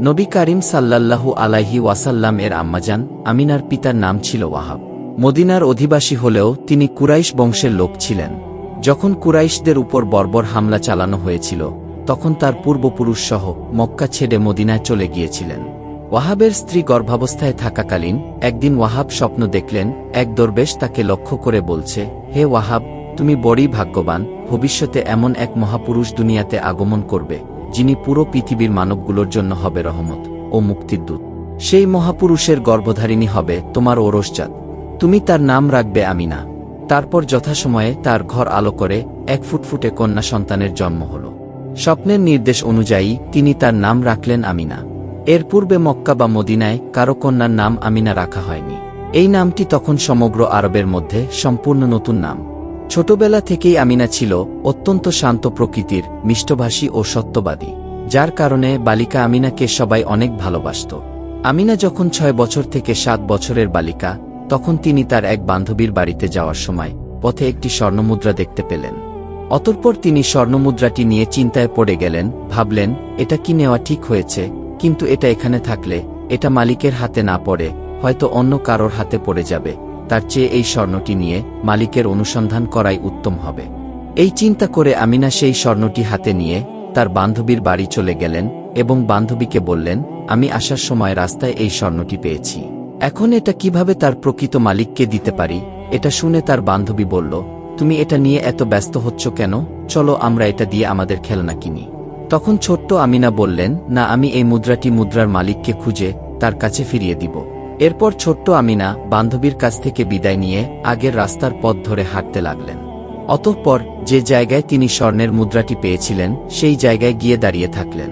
নবী কারীম সাল্লাল্লাহু আলাইহি ওয়াসাল্লাম এর আম্মাজান আমিনার পিতার নাম ছিল ওয়াহাব। মদিনার অধিবাসী হলেও তিনি কুরাইশ বংশের লোক ছিলেন। যখন কুরাইশদের উপর বর্বর হামলা চালানো হয়েছিল তখন তার পূর্বপুরুষসহ মক্কা ছেড়ে মদিনায় চলে গিয়েছিলেন। ওয়াহাবের স্ত্রী গর্ভাবস্থায় থাকাকালীন একদিন ওয়াহাব স্বপ্ন দেখলেন, এক দরবেশ তাকে লক্ষ্য করে বলছে, হে ওয়াহাব, তুমি বড়ই ভাগ্যবান, ভবিষ্যতে এমন এক মহাপুরুষ দুনিয়াতে আগমন করবে যিনি পুরো পৃথিবীর মানবগুলোর জন্য হবে রহমত ও মুক্তির দূত। সেই মহাপুরুষের গর্ভধারিণী হবে তোমার ওরসজাত। তুমি তার নাম রাখবে আমিনা। তারপর যথাসময়ে তার ঘর আলো করে এক ফুটফুটে কন্যা সন্তানের জন্ম হল। স্বপ্নের নির্দেশ অনুযায়ী তিনি তার নাম রাখলেন আমিনা। এর পূর্বে মক্কা বা মদিনায় কারো কন্যার নাম আমিনা রাখা হয়নি। এই নামটি তখন সমগ্র আরবের মধ্যে সম্পূর্ণ নতুন নাম। ছোটবেলা থেকেই আমিনা ছিল অত্যন্ত শান্ত প্রকৃতির, মিষ্টভাষী ও সত্যবাদী, যার কারণে বালিকা আমিনাকে সবাই অনেক ভালোবাসত। আমিনা যখন 6 বছর থেকে 7 বছরের বালিকা তখন তিনি তার এক বান্ধবীর বাড়িতে যাওয়ার সময় পথে একটি স্বর্ণমুদ্রা দেখতে পেলেন। অতঃপর তিনি স্বর্ণমুদ্রাটি নিয়ে চিন্তায় পড়ে গেলেন। ভাবলেন, এটা কি নেওয়া ঠিক হয়েছে? কিন্তু এটা এখানে থাকলে এটা মালিকের হাতে না পড়ে হয়তো অন্য কারোর হাতে পড়ে যাবে। তার চেয়ে এই স্বর্ণটি নিয়ে মালিকের অনুসন্ধান করাই উত্তম হবে। এই চিন্তা করে আমিনা সেই স্বর্ণটি হাতে নিয়ে তার বান্ধবীর বাড়ি চলে গেলেন এবং বান্ধবীকে বললেন, আমি আসার সময় রাস্তায় এই স্বর্ণটি পেয়েছি। এখন এটা কিভাবে তার প্রকৃত মালিককে দিতে পারি? এটা শুনে তার বান্ধবী বলল, তুমি এটা নিয়ে এত ব্যস্ত হচ্ছ কেন? চলো আমরা এটা দিয়ে আমাদের খেলনা কিনি। তখন ছোট্ট আমিনা বললেন, না, আমি এই মুদ্রার মালিককে খুঁজে তার কাছে ফিরিয়ে দিব। এরপর ছোট্ট আমিনা বান্ধবীর কাছ থেকে বিদায় নিয়ে আগের রাস্তার পথ ধরে হাঁটতে লাগলেন। অতঃপর যে জায়গায় তিনি স্বর্ণের মুদ্রাটি পেয়েছিলেন সেই জায়গায় গিয়ে দাঁড়িয়ে থাকলেন।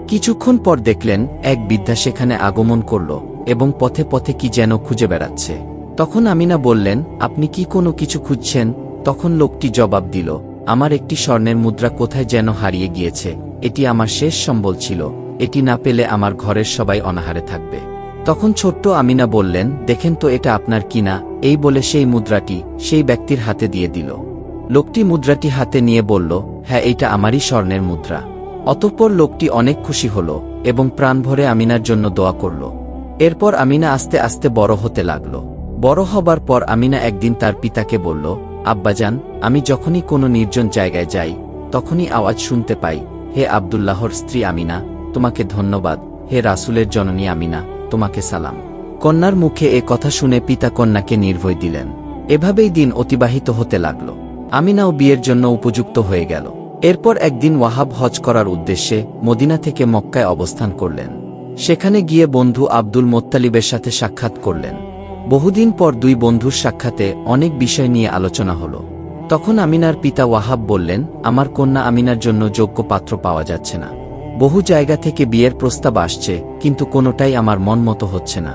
কিছুক্ষণ পর দেখলেন এক বৃদ্ধা সেখানে আগমন করল এবং পথে পথে কি যেন খুঁজে বেড়াচ্ছে। তখন আমিনা বললেন, আপনি কি কোনো কিছু খুঁজছেন? তখন লোকটি জবাব দিল, আমার একটি স্বর্ণের মুদ্রা কোথায় যেন হারিয়ে গিয়েছে। এটি আমার শেষ সম্বল ছিল। এটি না পেলে আমার ঘরের সবাই অনাহারে থাকবে। তখন ছোট্ট আমিনা বললেন, দেখেন তো এটা আপনার কিনা। এই বলে সেই মুদ্রাটি সেই ব্যক্তির হাতে দিয়ে দিল। লোকটি মুদ্রাটি হাতে নিয়ে বলল, হ্যাঁ, এইটা আমারই স্বর্ণের মুদ্রা। অতঃপর লোকটি অনেক খুশি হল এবং প্রাণ ভরে আমিনার জন্য দোয়া করল। এরপর আমিনা আস্তে আস্তে বড় হতে লাগল। বড় হবার পর আমিনা একদিন তার পিতাকে বলল, আব্বাজান, আমি যখনই কোনো নির্জন জায়গায় যাই তখনই আওয়াজ শুনতে পাই, হে আব্দুল্লাহর স্ত্রী আমিনা, তোমাকে ধন্যবাদ। হে রাসূলের জননী আমিনা, তোমাকে সালাম। কন্যার মুখে এ কথা শুনে পিতা কন্যাকে নির্ভয় দিলেন। এভাবেই দিন অতিবাহিত হতে লাগল। আমিনাও বিয়ের জন্য উপযুক্ত হয়ে গেল। এরপর একদিন ওয়াহাব হজ করার উদ্দেশ্যে মদিনা থেকে মক্কায় অবস্থান করলেন। সেখানে গিয়ে বন্ধু আব্দুল মোত্তালিবের সাথে সাক্ষাৎ করলেন। বহুদিন পর দুই বন্ধুর সাক্ষাতে অনেক বিষয় নিয়ে আলোচনা হল। তখন আমিনার পিতা ওয়াহাব বললেন, আমার কন্যা আমিনার জন্য যোগ্য পাত্র পাওয়া যাচ্ছে না। বহু জায়গা থেকে বিয়ের প্রস্তাব আসছে, কিন্তু কোনোটাই আমার মন মতো হচ্ছে না।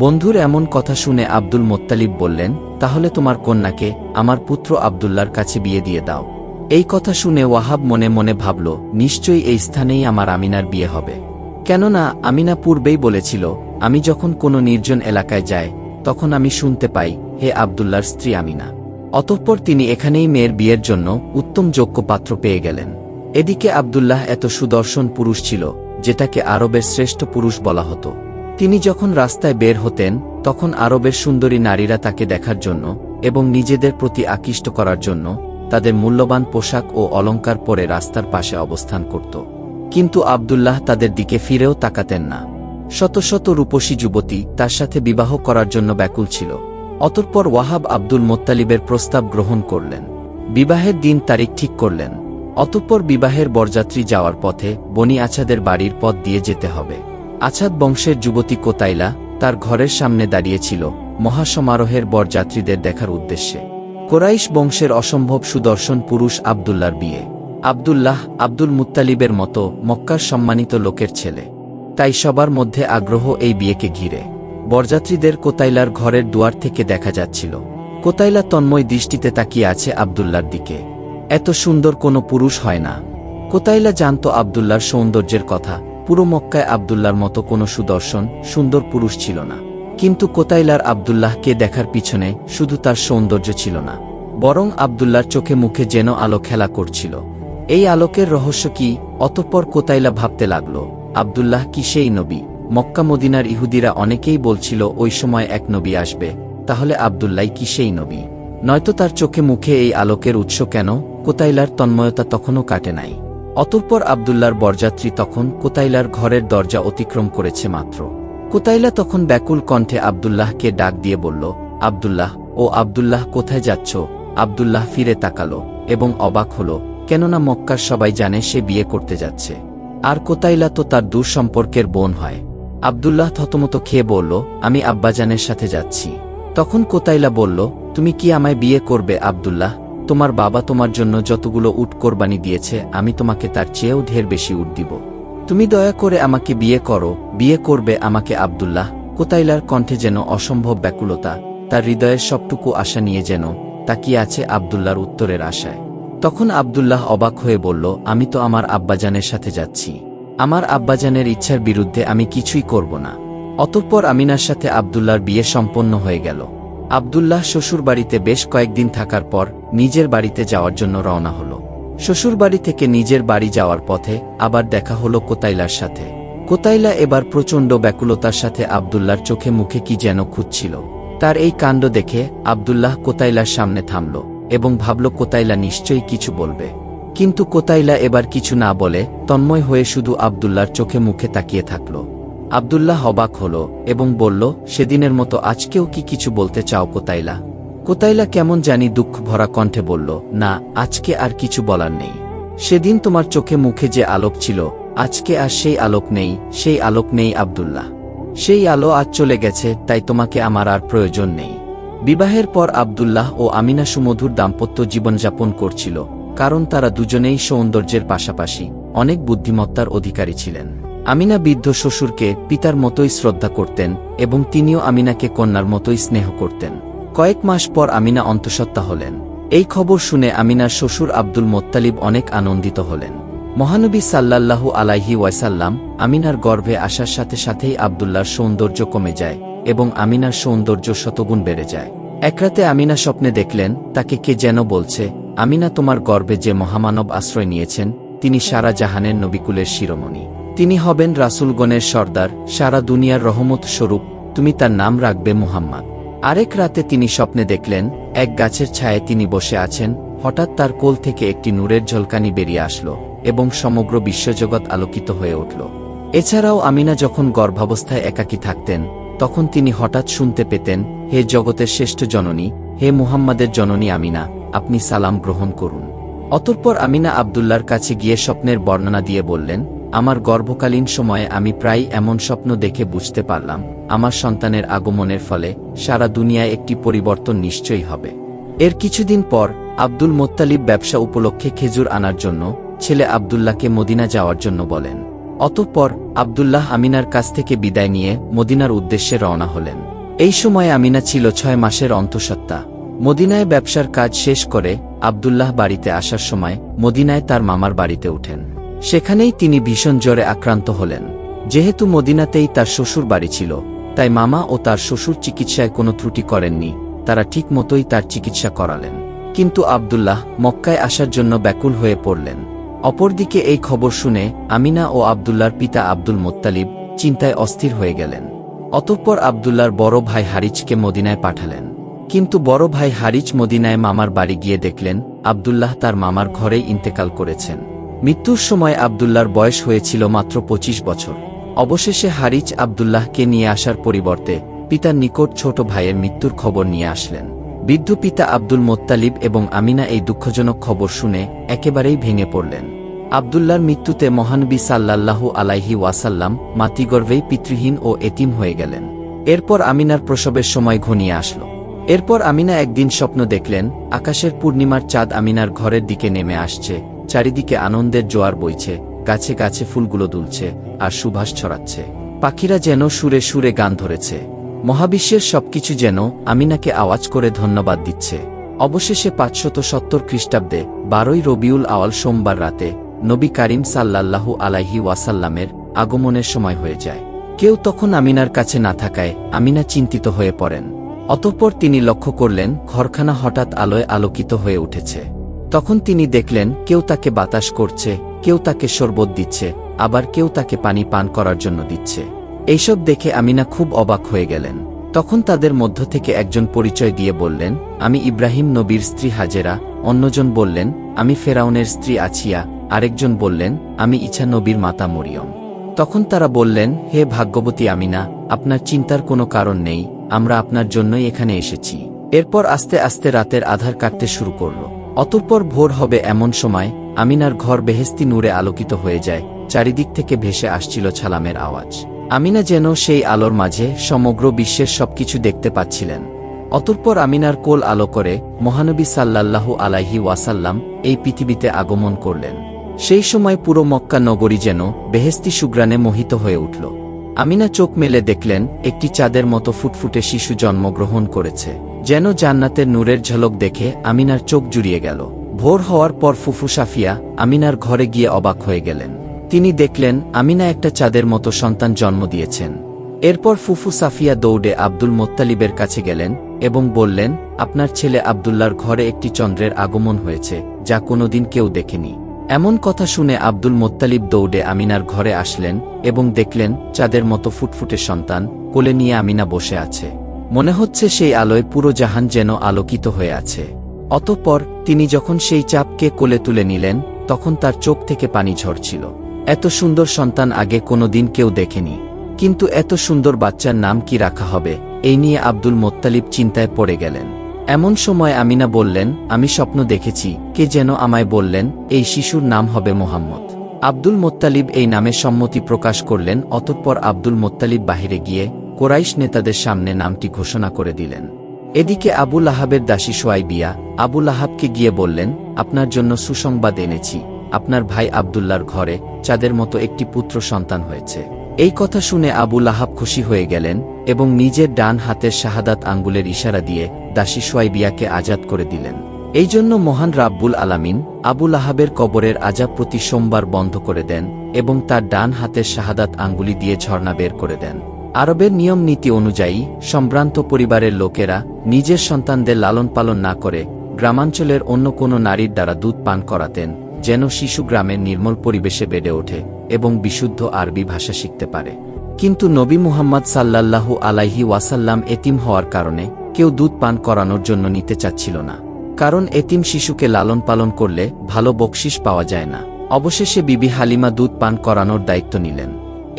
বন্ধুর এমন কথা শুনে আব্দুল মোত্তালিব বললেন, তাহলে তোমার কন্যাকে আমার পুত্র আব্দুল্লাহর কাছে বিয়ে দিয়ে দাও। এই কথা শুনে ওয়াহাব মনে মনে ভাবল, নিশ্চয়ই এই স্থানেই আমার আমিনার বিয়ে হবে। কেননা আমিনা পূর্বেই বলেছিল, আমি যখন কোনো নির্জন এলাকায় যাই তখন আমি শুনতে পাই, হে আব্দুল্লাহর স্ত্রী আমিনা। অতঃপর তিনি এখানেই মেয়ের বিয়ের জন্য উত্তম যোগ্য পাত্র পেয়ে গেলেন। এদিকে আব্দুল্লাহ এত সুদর্শন পুরুষ ছিল যেটাকে আরবের শ্রেষ্ঠ পুরুষ বলা হতো। তিনি যখন রাস্তায় বের হতেন তখন আরবের সুন্দরী নারীরা তাকে দেখার জন্য এবং নিজেদের প্রতি আকৃষ্ট করার জন্য তাদের মূল্যবান পোশাক ও অলংকার পরে রাস্তার পাশে অবস্থান করত। কিন্তু আব্দুল্লাহ তাদের দিকে ফিরেও তাকাতেন না। শত শত রূপসী যুবতী তার সাথে বিবাহ করার জন্য ব্যাকুল ছিল। অতঃপর ওয়াহাব আব্দুল মোত্তালিবের প্রস্তাব গ্রহণ করলেন। বিবাহের দিন তারিখ ঠিক করলেন। অতঃপর বিবাহের বরযাত্রী যাওয়ার পথে বনি আছাদের বাড়ির পথ দিয়ে যেতে হবে। আছাদ বংশের যুবতী কোতাইলা তার ঘরের সামনে দাঁড়িয়েছিল মহাসমারোহের বরযাত্রীদের দেখার উদ্দেশ্যে। কুরাইশ বংশের অসম্ভব সুদর্শন পুরুষ আব্দুল্লাহর বিয়ে। আব্দুল্লাহ আব্দুল মুত্তালিবের মতো মক্কার সম্মানিত লোকের ছেলে, তাই সবার মধ্যে আগ্রহ এই বিয়েকে ঘিরে। বরযাত্রীদের কোতাইলার ঘরের দুয়ার থেকে দেখা যাচ্ছিল। কোতাইলা তন্ময় দৃষ্টিতে তাকিয়ে আছে আব্দুল্লাহর দিকে। এত সুন্দর কোনো পুরুষ হয় না। কোতাইলা জানত আব্দুল্লাহর সৌন্দর্যের কথা। পুরো মক্কায় আব্দুল্লাহর মতো কোনো সুদর্শন সুন্দর পুরুষ ছিল না। কিন্তু কোতাইলার আব্দুল্লাহকে দেখার পিছনে শুধু তার সৌন্দর্য ছিল না, বরং আব্দুল্লাহর চোখে মুখে যেন আলো খেলা করছিল। এই আলোকের রহস্য কি? অতঃপর কোতাইলা ভাবতে লাগল, আব্দুল্লাহ কি সেই নবী? মক্কা মদিনার ইহুদিরা অনেকেই বলছিল ওই সময় এক নবী আসবে, তাহলে আব্দুল্লাহ কি সেই নবী? নয়তো তার চোখে মুখে এই আলোকের উৎস কেন? কোতাইলার তন্ময়তা তখনও কাটে নাই। অতঃপর আব্দুল্লাহর বরযাত্রী তখন কোতাইলার ঘরের দরজা অতিক্রম করেছে মাত্র। কোতাইলা তখন ব্যাকুল কণ্ঠে আব্দুল্লাহকে ডাক দিয়ে বলল, আব্দুল্লাহ, ও আব্দুল্লাহ, কোথায় যাচ্ছ? আব্দুল্লাহ ফিরে তাকালো এবং অবাক হল, কেননা মক্কার সবাই জানে সে বিয়ে করতে যাচ্ছে, আর কোতাইলা তো তার দূর সম্পর্কের বোন হয়। আব্দুল্লাহ থতমত খেয়ে বলল, আমি আব্বাজানের সাথে যাচ্ছি। তখন কোতাইলা বলল, তুমি কি আমায় বিয়ে করবে আব্দুল্লাহ? তোমার বাবা তোমার জন্য যতগুলো উট কোরবানি দিয়েছে, আমি তোমাকে তার চেয়েও ঢের বেশি উট দিব। তুমি দয়া করে আমাকে বিয়ে করো, বিয়ে করবে আমাকে আব্দুল্লাহ? কোতাইলার কণ্ঠে যেন অসম্ভব ব্যাকুলতা, তার হৃদয়ের সবটুকু আশা নিয়ে যেন তাকিয়ে আছে আব্দুল্লাহর উত্তরের আশায়। তখন আব্দুল্লাহ অবাক হয়ে বলল, আমি তো আমার আব্বাজানের সাথে যাচ্ছি, আমার আব্বাজানের ইচ্ছার বিরুদ্ধে আমি কিছুই করব না। অতঃপর আমিনার সাথে আব্দুল্লাহর বিয়ে সম্পন্ন হয়ে গেল। আব্দুল্লাহ শ্বশুরবাড়িতে বেশ কয়েকদিন থাকার পর নিজের বাড়িতে যাওয়ার জন্য রওনা হল। শ্বশুরবাড়ি থেকে নিজের বাড়ি যাওয়ার পথে আবার দেখা হল কোতাইলার সাথে। কোতাইলা এবার প্রচণ্ড ব্যাকুলতার সাথে আব্দুল্লাহর চোখে মুখে কি যেন খুঁজছিল। তার এই কাণ্ড দেখে আব্দুল্লাহ কোতাইলার সামনে থামল এবং ভাবল কোতাইলা নিশ্চয়ই কিছু বলবে। কিন্তু কোতাইলা এবার কিছু না বলে তন্ময় হয়ে শুধু আব্দুল্লাহর চোখে মুখে তাকিয়ে থাকল। আব্দুল্লাহ অবাক হল এবং বলল, সেদিনের মতো আজকেও কি কিছু বলতে চাও কোতাইলা? কোতাইলা কেমন জানি দুঃখ ভরা কণ্ঠে বলল, না, আজকে আর কিছু বলার নেই। সেদিন তোমার চোখে মুখে যে আলোক ছিল, আজকে আর সেই আলোক নেই, সেই আলোক নেই আব্দুল্লাহ। সেই আলো আজ চলে গেছে, তাই তোমাকে আমার আর প্রয়োজন নেই। বিবাহের পর আব্দুল্লাহ ও আমিনা সুমধুর দাম্পত্য জীবনযাপন করছিল, কারণ তারা দুজনেই সৌন্দর্যের পাশাপাশি অনেক বুদ্ধিমত্তার অধিকারী ছিলেন। আমিনা বৃদ্ধ শ্বশুরকে পিতার মতোই শ্রদ্ধা করতেন এবং তিনিও আমিনাকে কন্যার মতোই স্নেহ করতেন। কয়েক মাস পর আমিনা অন্তঃসত্ত্বা হলেন। এই খবর শুনে আমিনার শ্বশুর আব্দুল মোত্তালিব অনেক আনন্দিত হলেন। মহানবী সাল্লাল্লাহু আলাইহি ওয়াসাল্লাম আমিনার গর্ভে আসার সাথে সাথেই আব্দুল্লাহর সৌন্দর্য কমে যায় এবং আমিনার সৌন্দর্য শতগুণ বেড়ে যায়। এক রাতে আমিনা স্বপ্নে দেখলেন, তাকে কে যেন বলছে, আমিনা, তোমার গর্ভে যে মহামানব আশ্রয় নিয়েছেন, তিনি সারা জাহানের নবিকুলের শিরোমণি, তিনি হবেন রাসূলগণের সর্দার, সারা দুনিয়ার রহমত স্বরূপ, তুমি তার নাম রাখবে মুহাম্মদ। আরেক রাতে তিনি স্বপ্নে দেখলেন, এক গাছের ছায়ায় তিনি বসে আছেন, হঠাৎ তার কোল থেকে একটি নূরের ঝলকানি বেরিয়ে আসলো এবং সমগ্র বিশ্বজগৎ আলোকিত হয়ে উঠল। এছাড়াও আমিনা যখন গর্ভাবস্থায় একাকী থাকতেন, তখন তিনি হঠাৎ শুনতে পেতেন, হে জগতের শ্রেষ্ঠ জননী, হে মুহাম্মাদের জননী আমিনা, আপনি সালাম গ্রহণ করুন। অতঃপর আমিনা আব্দুল্লাহর কাছে গিয়ে স্বপ্নের বর্ণনা দিয়ে বললেন, আমার গর্ভকালীন সময়ে আমি প্রায় এমন স্বপ্ন দেখে বুঝতে পারলাম, আমার সন্তানের আগমনের ফলে সারা দুনিয়ায় একটি পরিবর্তন নিশ্চয়ই হবে। এর কিছুদিন পর আব্দুল মোত্তালিব ব্যবসা উপলক্ষে খেজুর আনার জন্য ছেলে আব্দুল্লাহকে মদিনা যাওয়ার জন্য বলেন। অতঃপর আব্দুল্লাহ আমিনার কাছ থেকে বিদায় নিয়ে মদিনার উদ্দেশ্যে রওনা হলেন। এই সময়ে আমিনা ছিল 6 মাসের অন্তঃসত্ত্বা। মদিনায় ব্যবসার কাজ শেষ করে আব্দুল্লাহ বাড়িতে আসার সময় মদিনায় তার মামার বাড়িতে উঠেন। সেখানেই তিনি ভীষণ জ্বরে আক্রান্ত হলেন। যেহেতু মদিনাতেই তার শ্বশুর বাড়ি ছিল, তাই মামা ও তার শ্বশুর চিকিৎসায় কোনো ত্রুটি করেননি, তারা ঠিক মতোই তার চিকিৎসা করালেন। কিন্তু আব্দুল্লাহ মক্কায় আসার জন্য ব্যাকুল হয়ে পড়লেন। অপরদিকে এই খবর শুনে আমিনা ও আব্দুল্লাহর পিতা আব্দুল মোত্তালিব চিন্তায় অস্থির হয়ে গেলেন। অতঃপর আব্দুল্লাহর বড় ভাই হারিছকে মদিনায় পাঠালেন। কিন্তু বড় ভাই হারিছ মদিনায় মামার বাড়ি গিয়ে দেখলেন, আব্দুল্লাহ তার মামার ঘরেই ইন্তেকাল করেছেন। মৃত্যুর সময় আব্দুল্লাহর বয়স হয়েছিল মাত্র 25 বছর। অবশেষে হারিছ আব্দুল্লাহকে নিয়ে আসার পরিবর্তে পিতার নিকট ছোট ভাইয়ের মৃত্যুর খবর নিয়ে আসলেন। বৃদ্ধ পিতা আব্দুল মোত্তালিব এবং আমিনা এই দুঃখজনক খবর শুনে একেবারেই ভেঙে পড়লেন। আব্দুল্লাহর মৃত্যুতে মহানবী সাল্লাল্লাহু আলাইহি ওয়াসাল্লাম মাতৃগর্ভেই পিতৃহীন ও এতিম হয়ে গেলেন। এরপর আমিনার প্রসবের সময় ঘনিয়ে আসল। এরপর আমিনা একদিন স্বপ্ন দেখলেন, আকাশের পূর্ণিমার চাঁদ আমিনার ঘরের দিকে নেমে আসছে, চারিদিকে আনন্দের জোয়ার বইছে, গাছে গাছে ফুলগুলো দুলছে আর সুবাস ছড়াচ্ছে, পাখিরা যেন সুরে সুরে গান ধরেছে। মহাবিশ্বের সবকিছু যেন আমিনাকে আওয়াজ করে ধন্যবাদ দিচ্ছে। অবশেষে 570 খ্রিস্টাব্দে 12ই রবিউল আওয়াল সোমবার রাতে নবী কারীম সাল্লাল্লাহু আলাইহি ওয়াসাল্লামের আগমনের সময় হয়ে যায়। কেউ তখন আমিনার কাছে না থাকায় আমিনা চিন্তিত হয়ে পড়েন। অতঃপর তিনি লক্ষ্য করলেন, ঘরখানা হঠাৎ আলোয় আলোকিত হয়ে উঠেছে। তখন তিনি দেখলেন, কেউ তাকে বাতাস করছে, কেউ তাকে শরবত দিচ্ছে, আবার কেউ তাকে পানি পান করার জন্য দিচ্ছে। এইসব দেখে আমিনা খুব অবাক হয়ে গেলেন। তখন তাদের মধ্য থেকে একজন পরিচয় দিয়ে বললেন, আমি ইব্রাহিম নবীর স্ত্রী হাজেরা। অন্যজন বললেন, আমি ফেরাউনের স্ত্রী আছিয়া। আরেকজন বললেন, আমি ঈসা নবীর মাতা মরিয়ম। তখন তারা বললেন, হে ভাগ্যবতী আমিনা, আপনার চিন্তার কোনো কারণ নেই, আমরা আপনার জন্যই এখানে এসেছি। এরপর আস্তে আস্তে রাতের আধার কাটতে শুরু করল। অতঃপর ভোর হবে এমন সময় আমিনার ঘর বেহেশতি নূরে আলোকিত হয়ে যায়। চারিদিক থেকে ভেসে আসছিল ছালামের আওয়াজ। আমিনা যেন সেই আলোর মাঝে সমগ্র বিশ্বের সবকিছু দেখতে পাচ্ছিলেন। অতঃপর আমিনার কোল আলো করে মহানবী সাল্লাল্লাহু আলাইহি ওয়াসাল্লাম এই পৃথিবীতে আগমন করলেন। সেই সময় পুরো মক্কা নগরী যেন বেহেশতি সুগ্রাণে মোহিত হয়ে উঠল। আমিনা চোখ মেলে দেখলেন একটি চাঁদের মতো ফুটফুটে শিশু জন্মগ্রহণ করেছে। যেন জান্নাতের নূরের ঝলক দেখে আমিনার চোখ জুড়িয়ে গেল। ভোর হওয়ার পর ফুফু সাফিয়া আমিনার ঘরে গিয়ে অবাক হয়ে গেলেন। তিনি দেখলেন আমিনা একটা চাঁদের মতো সন্তান জন্ম দিয়েছেন। এরপর ফুফু সাফিয়া দৌড়ে আব্দুল মোত্তালিবের কাছে গেলেন এবং বললেন, আপনার ছেলে আব্দুল্লার ঘরে একটি চন্দ্রের আগমন হয়েছে, যা কোনোদিন কেউ দেখেনি। এমন কথা শুনে আব্দুল মোত্তালিব দৌড়ে আমিনার ঘরে আসলেন এবং দেখলেন চাঁদের মতো ফুটফুটে সন্তান কোলে নিয়ে আমিনা বসে আছে। মনে হচ্ছে সেই আলোয় পুরো জাহান যেন আলোকিত হয়ে আছে। অতঃপর তিনি যখন সেই চাঁদকে কোলে তুলে নিলেন, তখন তার চোখ থেকে পানি ঝরছিল। এত সুন্দর সন্তান আগে কোনোদিন কেউ দেখেনি। কিন্তু এত সুন্দর বাচ্চার নাম কি রাখা হবে, এই নিয়ে আব্দুল মোত্তালিব চিন্তায় পড়ে গেলেন। এমন সময় আমিনা বললেন, আমি স্বপ্ন দেখেছি, কে যেন আমায় বললেন এই শিশুর নাম হবে মুহাম্মদ। আব্দুল মোত্তালিব এই নামে সম্মতি প্রকাশ করলেন। অতঃপর আব্দুল মোত্তালিব বাহিরে গিয়ে কোরাইশ নেতাদের সামনে নামটি ঘোষণা করে দিলেন। এদিকে আবু লাহাবের দাসী সুয়াইবিয়া আবু লাহাবকে গিয়ে বললেন, আপনার জন্য সুসংবাদ এনেছি, আপনার ভাই আব্দুল্লার ঘরে চাঁদের মতো একটি পুত্র সন্তান হয়েছে। এই কথা শুনে আবু লাহাব খুশি হয়ে গেলেন এবং নিজের ডান হাতের শাহাদাত আঙ্গুলের ইশারা দিয়ে দাসী সুয়াইবিয়াকে আজাদ করে দিলেন। এই জন্য মহান রাব্বুল আলামিন আবু লাহাবের কবরের আযাব প্রতি সোমবার বন্ধ করে দেন এবং তার ডান হাতের শাহাদাত আঙ্গুলি দিয়ে ঝর্ণা বের করে দেন। আরবের নিয়ম নীতি অনুযায়ী সম্ভ্রান্ত পরিবারের লোকেরা নিজের সন্তানদের লালন পালন না করে গ্রামাঞ্চলের অন্য কোনো নারীর দ্বারা দুধ পান করাতেন, যেন শিশু গ্রামের নির্মল পরিবেশে বেড়ে ওঠে এবং বিশুদ্ধ আরবি ভাষা শিখতে পারে। কিন্তু নবী মুহাম্মদ সাল্লাল্লাহু আলাইহি ওয়াসাল্লাম এতিম হওয়ার কারণে কেউ দুধ পান করানোর জন্য নিতে চাচ্ছিল না। কারণ এতিম শিশুকে লালন পালন করলে ভালো বকশিশ পাওয়া যায় না। অবশেষে বিবি হালিমা দুধ পান করানোর দায়িত্ব নিলেন।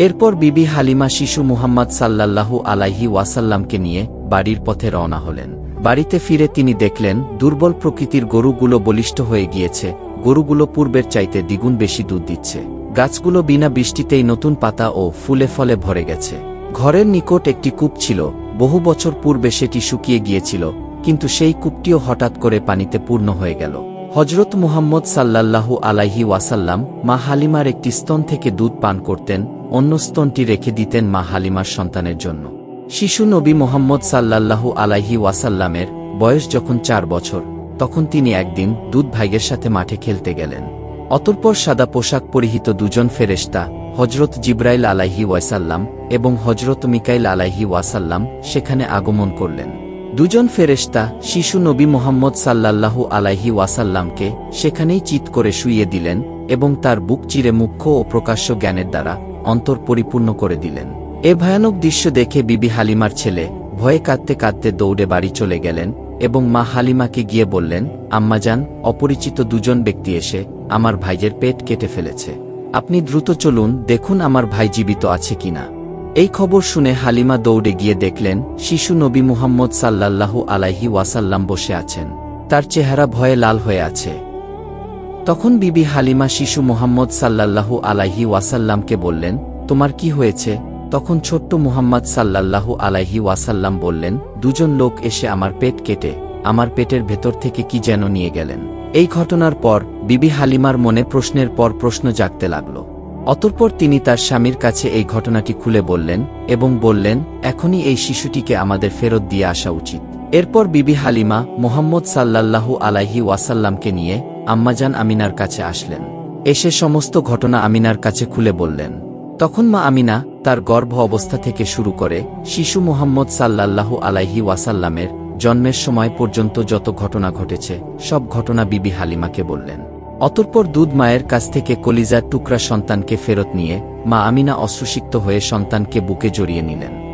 এরপর বিবি হালিমা শিশু মুহাম্মদ সাল্লাল্লাহু আলাইহি ওয়াসাল্লামকে নিয়ে বাড়ির পথে রওনা হলেন। বাড়িতে ফিরে তিনি দেখলেন দুর্বল প্রকৃতির গরুগুলো বলিষ্ঠ হয়ে গিয়েছে। গরুগুলো পূর্বের চাইতে দ্বিগুণ বেশি দুধ দিচ্ছে। গাছগুলো বিনা বৃষ্টিতেই নতুন পাতা ও ফুলে ফলে ভরে গেছে। ঘরের নিকট একটি কূপ ছিল। বহু বছর পূর্বে সেটি শুকিয়ে গিয়েছিল, কিন্তু সেই কূপটিও হঠাৎ করে পানিতে পূর্ণ হয়ে গেল। হজরত মুহাম্মদ সাল্লাল্লাহু আলাইহি ওয়াসাল্লাম মা হালিমার একটি স্তন থেকে দুধ পান করতেন, অন্য স্তনটি রেখে দিতেন মা হালিমার সন্তানের জন্য। শিশু নবী মুহাম্মদ সাল্লাল্লাহু আলাইহি ওয়াসাল্লামের বয়স যখন 4 বছর, তখন তিনি একদিন দুধ ভাইয়ের সাথে মাঠে খেলতে গেলেন। অতঃপর সাদা পোশাক পরিহিত দুজন ফেরেশতা হজরত জিব্রাইল আলাইহি ওয়াসাল্লাম এবং হজরত মিকাইল আলাইহি ওয়াসাল্লাম সেখানে আগমন করলেন। দুজন ফেরেশতা শিশু নবী মুহাম্মদ সাল্লাল্লাহু আলাইহি ওয়াসাল্লামকে সেখানেই চিৎ করে শুইয়ে দিলেন এবং তার বুক চিরে মুখ্য ও প্রকাশ্য জ্ঞানের দ্বারা অন্তর পরিপূর্ণ করে দিলেন। এ ভয়ানক দৃশ্য দেখে বিবি হালিমার ছেলে ভয়ে কাঁদতে কাঁদতে দৌড়ে বাড়ি চলে গেলেন এবং মা হালিমাকে গিয়ে বললেন, আম্মাজান, অপরিচিত দুজন ব্যক্তি এসে আমার ভাইয়ের পেট কেটে ফেলেছে। আপনি দ্রুত চলুন, দেখুন আমার ভাই জীবিত আছে কিনা। এই খবর শুনে হালিমা দৌড়ে গিয়ে দেখলেন শিশু নবী মুহাম্মদ সাল্লাল্লাহু আলাইহি ওয়াসাল্লাম বসে আছেন। তার চেহারা ভয়ে লাল হয়ে আছে। তখন বিবি হালিমা শিশু মুহাম্মদ সাল্লাল্লাহু আলাইহি ওয়াসাল্লামকে বললেন, তোমার কি হয়েছে? তখন ছোট্ট মুহাম্মদ সাল্লাল্লাহু আলাইহি ওয়াসাল্লাম বললেন, দুজন লোক এসে আমার পেট কেটে আমার পেটের ভেতর থেকে কি যেন নিয়ে গেলেন। এই ঘটনার পর বিবি হালিমার মনে প্রশ্নের পর প্রশ্ন জাগতে লাগল। অতঃপর তিনি তার স্বামীর কাছে এই ঘটনাটি খুলে বললেন এবং বললেন, এখনই এই শিশুটিকে আমাদের ফেরত দিয়ে আসা উচিত। এরপর বিবি হালিমা মুহাম্মদ সাল্লাল্লাহু আলাইহি ওয়াসাল্লামকে নিয়ে আম্মাজান আমিনার কাছে আসলেন। এসে সমস্ত ঘটনা আমিনার কাছে খুলে বললেন। তখন মা আমিনা তার গর্ভ অবস্থা থেকে শুরু করে শিশু মুহাম্মদ সাল্লাল্লাহু আলাইহি ওয়াসাল্লামের জন্মের সময় পর্যন্ত যত ঘটনা ঘটেছে সব ঘটনা বিবি হালিমাকে বললেন। অতঃপর দুধ মায়ের কাছ থেকে কলিজার টুকরা সন্তানকে ফেরত নিয়ে মা আমিনা অশ্রুসিক্ত হয়ে সন্তানকে বুকে জড়িয়ে নিলেন।